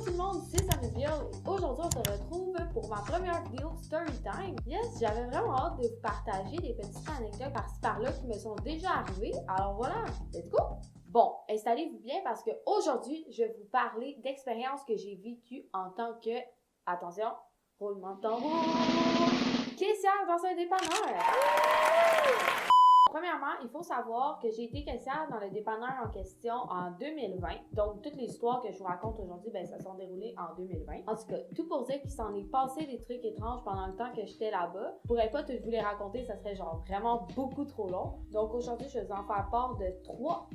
tout le monde, c'est Samuel et aujourd'hui on se retrouve pour ma première vidéo Storytime. Yes, j'avais vraiment hâte de vous partager des petites anecdotes par-ci par-là qui me sont déjà arrivées. Alors voilà, let's go! Bon, installez-vous bien parce qu'aujourd'hui, je vais vous parler d'expériences que j'ai vécues en tant que, attention, roulement de tambour, caissière dans un dépanneur. Premièrement, il faut savoir que j'ai été caissière dans le dépanneur en question en 2020. Donc, toutes les histoires que je vous raconte aujourd'hui, ça sont déroulées en 2020. En tout cas, tout pour dire qu'il s'en est passé des trucs étranges pendant le temps que j'étais là-bas. Je pourrais pas tout vous les raconter, ça serait genre vraiment beaucoup trop long. Donc, aujourd'hui, je vais vous en faire part de 3.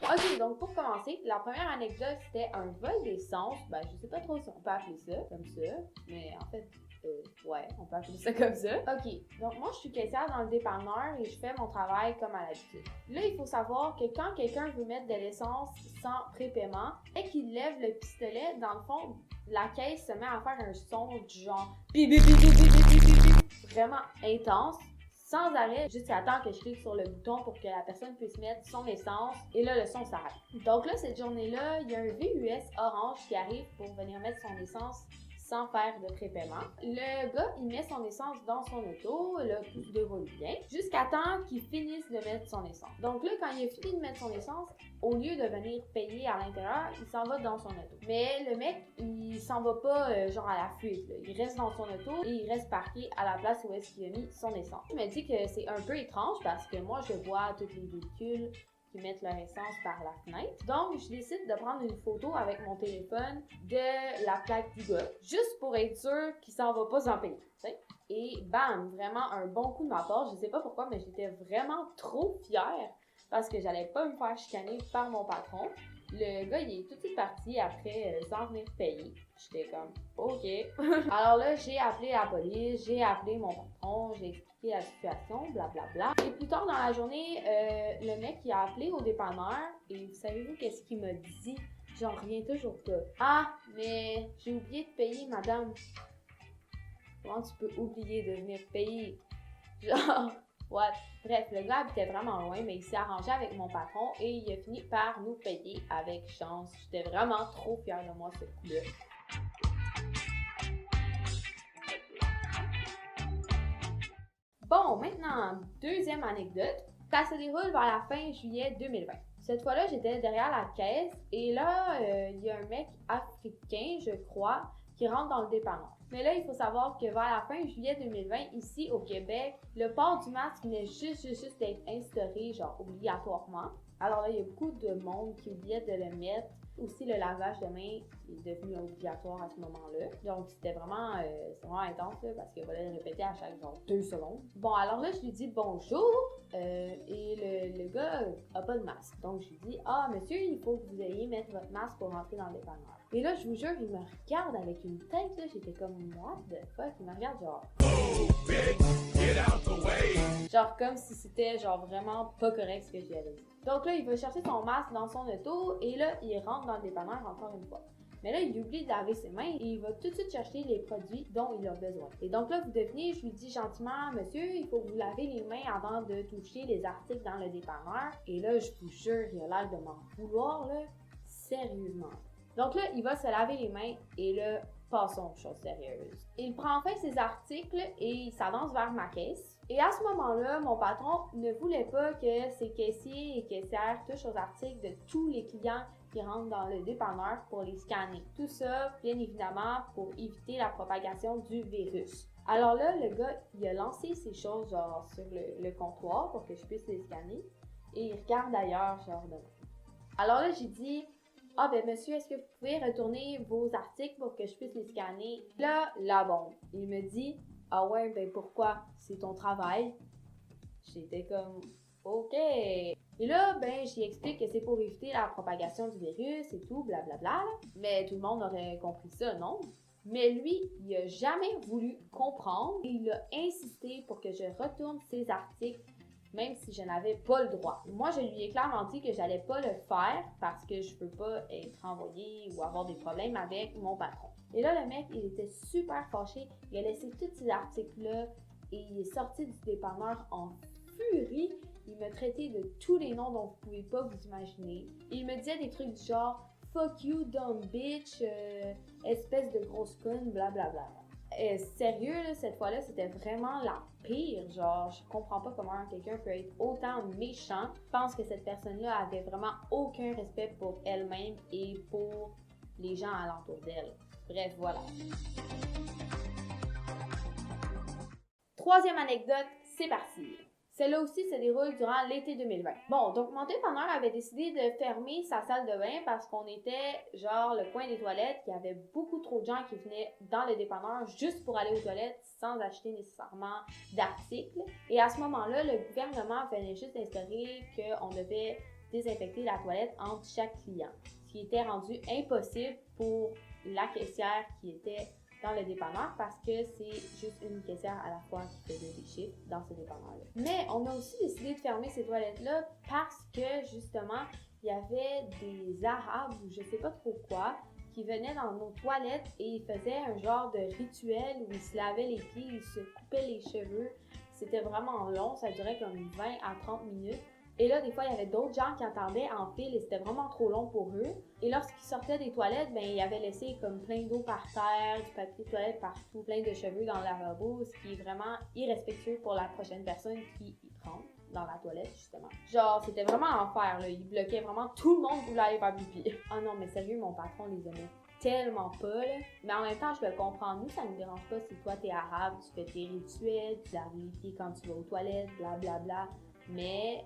Ok, donc pour commencer, la première anecdote, c'était un vol d'essence. Je sais pas trop si on peut appeler ça comme ça, mais en fait, ouais, on peut appeler ça comme ça. Ok, donc moi, je suis caissière dans le dépanneur et je fais mon travail comme à l'habitude. Là, il faut savoir que quand quelqu'un veut mettre de l'essence sans prépaiement et qu'il lève le pistolet, dans le fond, la caisse se met à faire un son du genre bip bip bip bip bip bip bip bip, vraiment intense. Sans arrêt, juste attendre que je clique sur le bouton pour que la personne puisse mettre son essence et là, le son s'arrête. Donc là, cette journée-là, il y a un VUS orange qui arrive pour venir mettre son essence sans faire de prépaiement. Le gars, il met son essence dans son auto, là, tout se déroule bien, jusqu'à temps qu'il finisse de mettre son essence. Donc là, quand il a fini de mettre son essence, au lieu de venir payer à l'intérieur, il s'en va dans son auto. Mais le mec, il s'en va pas genre à la fuite, là. Il reste dans son auto et il reste parqué à la place où est-ce qu'il a mis son essence. Je me dis que c'est un peu étrange parce que moi, je vois tous les véhicules qui mettent leur essence par la fenêtre. Donc, je décide de prendre une photo avec mon téléphone de la plaque du gars, juste pour être sûr qu'il s'en va pas sans payer. T'sais? Et bam, vraiment un bon coup de ma part. Je sais pas pourquoi, mais j'étais vraiment trop fière parce que j'allais pas me faire chicaner par mon patron. Le gars, il est tout de suite parti après sans venir payer. J'étais comme, OK. Alors là, j'ai appelé la police, j'ai appelé mon patron, j'ai expliqué la situation, blablabla. Et plus tard dans la journée, le mec, il a appelé au dépanneur et savez-vous qu'est-ce qu'il m'a dit? J'en reviens toujours pas. Ah, mais j'ai oublié de payer, madame. Comment tu peux oublier de venir payer? Genre... What? Bref, le gars habitait vraiment loin, mais il s'est arrangé avec mon patron et il a fini par nous payer avec chance. J'étais vraiment trop fière de moi ce coup-là. Bon, maintenant, deuxième anecdote. Ça se déroule vers la fin juillet 2020. Cette fois-là, j'étais derrière la caisse et là, il y a un mec africain, je crois, qui rentre dans le dépanneur. Mais là, il faut savoir que vers la fin juillet 2020, ici au Québec, le port du masque venait juste d'être instauré, genre obligatoirement. Alors là, il y a beaucoup de monde qui oubliait de le mettre. Aussi, le lavage de mains est devenu obligatoire à ce moment-là. Donc, c'était vraiment intense là, parce qu'il fallait le répéter à chaque genre 2 secondes. Bon, alors là, je lui dis bonjour et le gars a pas de masque. Donc, je lui dis, ah, monsieur, il faut que vous ayez mettre votre masque pour rentrer dans le dépanneur. Et là, je vous jure, il me regarde avec une tête, là, j'étais comme, what the fuck? Il me regarde genre... Genre comme si c'était genre vraiment pas correct ce que j'y avais dit. Donc là, il va chercher son masque dans son auto et là, il rentre dans le dépanneur encore une fois. Mais là, il oublie de laver ses mains et il va tout de suite chercher les produits dont il a besoin. Et donc là, vous devinez, je lui dis gentiment, monsieur, il faut que vous lavez les mains avant de toucher les articles dans le dépanneur. Et là, je vous jure, il a l'air de m'en vouloir, là, sérieusement. Donc là, il va se laver les mains et là, passons aux choses sérieuses. Il prend enfin ses articles et il s'avance vers ma caisse. Et à ce moment-là, mon patron ne voulait pas que ses caissiers et caissières touchent aux articles de tous les clients qui rentrent dans le dépanneur pour les scanner. Tout ça, bien évidemment, pour éviter la propagation du virus. Alors là, le gars, il a lancé ces choses genre sur le comptoir pour que je puisse les scanner. Et il regarde ailleurs, genre de moi. Alors là, j'ai dit... Ah ben monsieur, est-ce que vous pouvez retourner vos articles pour que je puisse les scanner? Là, la bombe. Il me dit, ah ouais, ben pourquoi? C'est ton travail. J'étais comme, ok. Et là, ben j'y explique que c'est pour éviter la propagation du virus et tout, blablabla. Mais tout le monde aurait compris ça, non? Mais lui, il a jamais voulu comprendre et il a insisté pour que je retourne ces articles même si je n'avais pas le droit. Moi, je lui ai clairement dit que j'allais pas le faire parce que je peux pas être envoyée ou avoir des problèmes avec mon patron. Et là, le mec, il était super fâché. Il a laissé tous ces articles-là et il est sorti du dépanneur en furie. Il me traitait de tous les noms dont vous pouvez pas vous imaginer. Il me disait des trucs du genre « Fuck you, dumb bitch, espèce de grosse conne, blablabla. » Sérieux, là, cette fois-là, c'était vraiment la pire. Genre, je comprends pas comment quelqu'un peut être autant méchant. Je pense que cette personne-là avait vraiment aucun respect pour elle-même et pour les gens alentour d'elle. Bref, voilà. Troisième anecdote, c'est parti. Celle-là aussi se déroule durant l'été 2020. Bon, donc mon dépanneur avait décidé de fermer sa salle de bain parce qu'on était genre le coin des toilettes, qu'il y avait beaucoup trop de gens qui venaient dans le dépanneur juste pour aller aux toilettes sans acheter nécessairement d'articles. Et à ce moment-là, le gouvernement venait juste d'instaurer qu'on devait désinfecter la toilette entre chaque client, ce qui était rendu impossible pour la caissière qui était dans le dépanneur parce que c'est juste une caissière à la fois qui faisait des chiffres dans ce dépanneur-là. Mais on a aussi décidé de fermer ces toilettes-là parce que justement, il y avait des Arabes ou je sais pas trop quoi qui venaient dans nos toilettes et ils faisaient un genre de rituel où ils se lavaient les pieds, ils se coupaient les cheveux. C'était vraiment long, ça durait comme 20 à 30 minutes. Et là, des fois, il y avait d'autres gens qui attendaient en file et c'était vraiment trop long pour eux. Et lorsqu'ils sortaient des toilettes, ben, ils avaient laissé comme plein d'eau par terre, du papier de toilette partout, plein de cheveux dans le lavabo, ce qui est vraiment irrespectueux pour la prochaine personne qui y rentre dans la toilette, justement. Genre, c'était vraiment enfer, là. Ils bloquaient vraiment tout le monde voulait aller faire pipi. Oh non, mais sérieux, mon patron les aimait tellement pas, là. Mais en même temps, je le comprends. Nous, ça nous dérange pas si toi, t'es arabe, tu fais tes rituels, tu laves les pieds quand tu vas aux toilettes, blablabla. Mais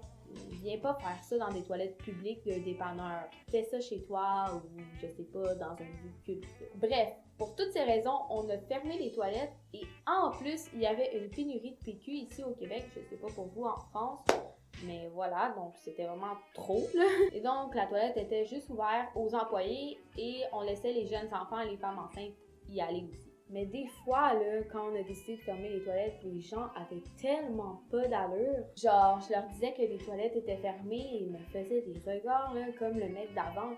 viens pas faire ça dans des toilettes publiques de dépanneurs. Fais ça chez toi ou, je sais pas, dans un lieu culte. Bref, pour toutes ces raisons, on a fermé les toilettes et en plus, il y avait une pénurie de PQ ici au Québec. Je sais pas pour vous en France, mais voilà, donc c'était vraiment trop, là. Et donc, la toilette était juste ouverte aux employés et on laissait les jeunes enfants et les femmes enceintes y aller aussi. Mais des fois, là, quand on a décidé de fermer les toilettes, les gens avaient tellement pas d'allure. Genre, je leur disais que les toilettes étaient fermées et ils me faisaient des regards, là, comme le mec d'avant.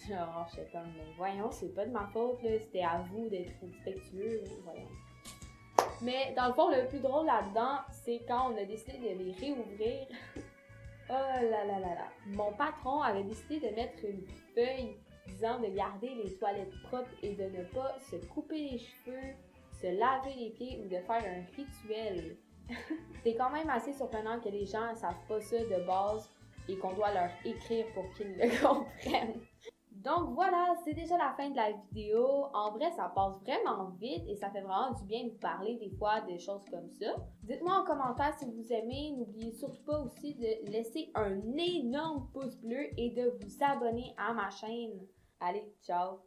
Genre, j'étais comme, mais voyons, c'est pas de ma faute, là, c'était à vous d'être respectueux, voyons. Mais dans le fond, le plus drôle là-dedans, c'est quand on a décidé de les réouvrir. Oh là là là là. Mon patron avait décidé de mettre une feuille disant de garder les toilettes propres et de ne pas se couper les cheveux, se laver les pieds ou de faire un rituel. C'est quand même assez surprenant que les gens ne savent pas ça de base et qu'on doit leur écrire pour qu'ils le comprennent. Donc voilà, c'est déjà la fin de la vidéo. En vrai, ça passe vraiment vite et ça fait vraiment du bien de vous parler des fois de choses comme ça. Dites-moi en commentaire si vous aimez. N'oubliez surtout pas aussi de laisser un énorme pouce bleu et de vous abonner à ma chaîne. Allez, ciao!